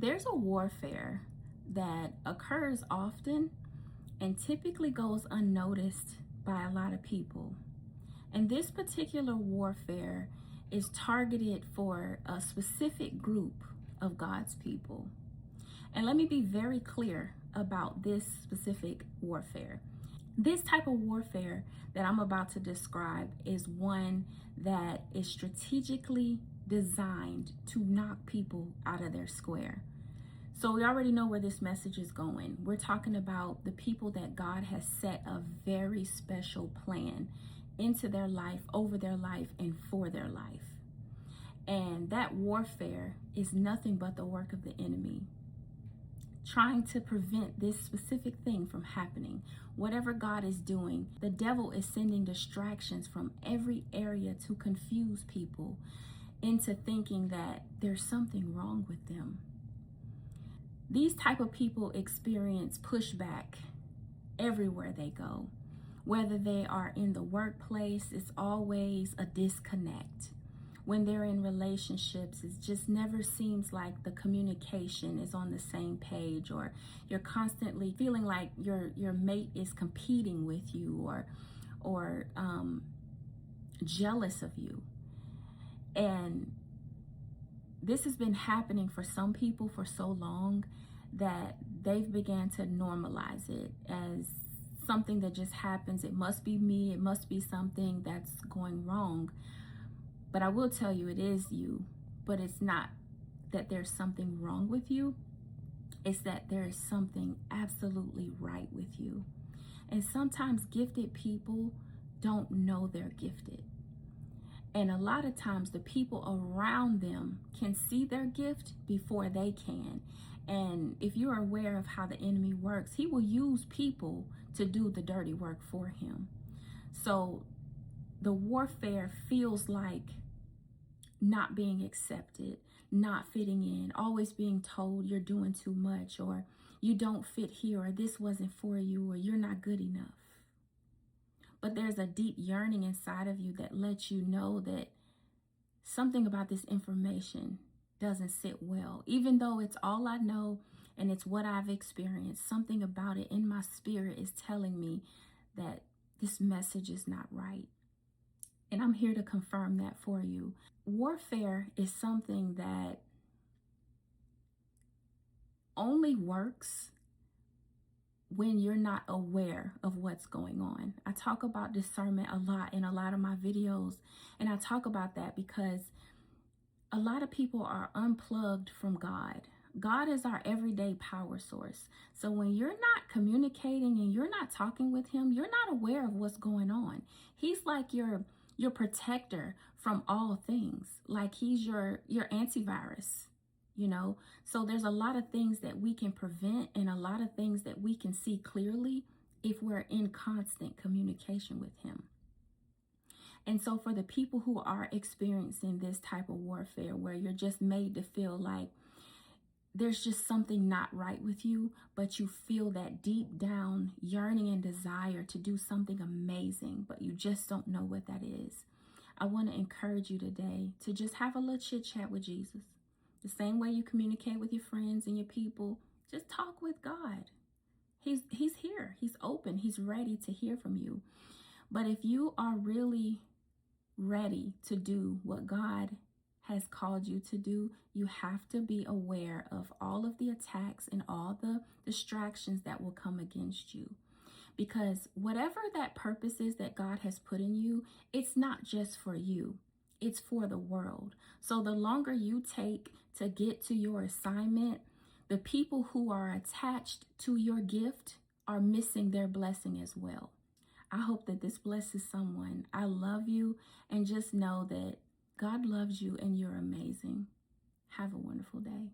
There's a warfare that occurs often and typically goes unnoticed by a lot of people. And this particular warfare is targeted for a specific group of God's people. And let me be very clear about this specific warfare. This type of warfare that I'm about to describe is one that is strategically designed to knock people out of their square. So we already know where this message is going. We're talking about the people that God has set a very special plan into their life, over their life, and for their life. And that warfare is nothing but the work of the enemy, trying to prevent this specific thing from happening. Whatever God is doing, the devil is sending distractions from every area to confuse people into thinking that there's something wrong with them. These type of people experience pushback everywhere they go. Whether they are in the workplace, it's always a disconnect. When they're in relationships, it just never seems like the communication is on the same page, or you're constantly feeling like your mate is competing with you or jealous of you. And this has been happening for some people for so long that they've began to normalize it as something that just happens. It must be me. It must be something that's going wrong. But I will tell you, it is you. But it's not that there's something wrong with you. It's that there is something absolutely right with you. And sometimes gifted people don't know they're gifted. And a lot of times the people around them can see their gift before they can. And if you're aware of how the enemy works, he will use people to do the dirty work for him. So the warfare feels like not being accepted, not fitting in, always being told you're doing too much, or you don't fit here, or this wasn't for you, or you're not good enough. But there's a deep yearning inside of you that lets you know that something about this information doesn't sit well. Even though it's all I know and it's what I've experienced, something about it in my spirit is telling me that this message is not right. And I'm here to confirm that for you. Warfare is something that only works when you're not aware of what's going on. I talk about discernment a lot in a lot of my videos, and I talk about that because a lot of people are unplugged from God. God is our everyday power source. So when you're not communicating and you're not talking with him, you're not aware of what's going on. He's like your protector from all things. Like he's your antivirus. So there's a lot of things that we can prevent and a lot of things that we can see clearly if we're in constant communication with him. And so for the people who are experiencing this type of warfare where you're just made to feel like there's just something not right with you, but you feel that deep down yearning and desire to do something amazing, but you just don't know what that is, I want to encourage you today to just have a little chit chat with Jesus. The same way you communicate with your friends and your people, just talk with God. He's here. He's open. He's ready to hear from you. But if you are really ready to do what God has called you to do, you have to be aware of all of the attacks and all the distractions that will come against you. Because whatever that purpose is that God has put in you, it's not just for you. It's for the world. So the longer you take to get to your assignment, the people who are attached to your gift are missing their blessing as well. I hope that this blesses someone. I love you, and just know that God loves you and you're amazing. Have a wonderful day.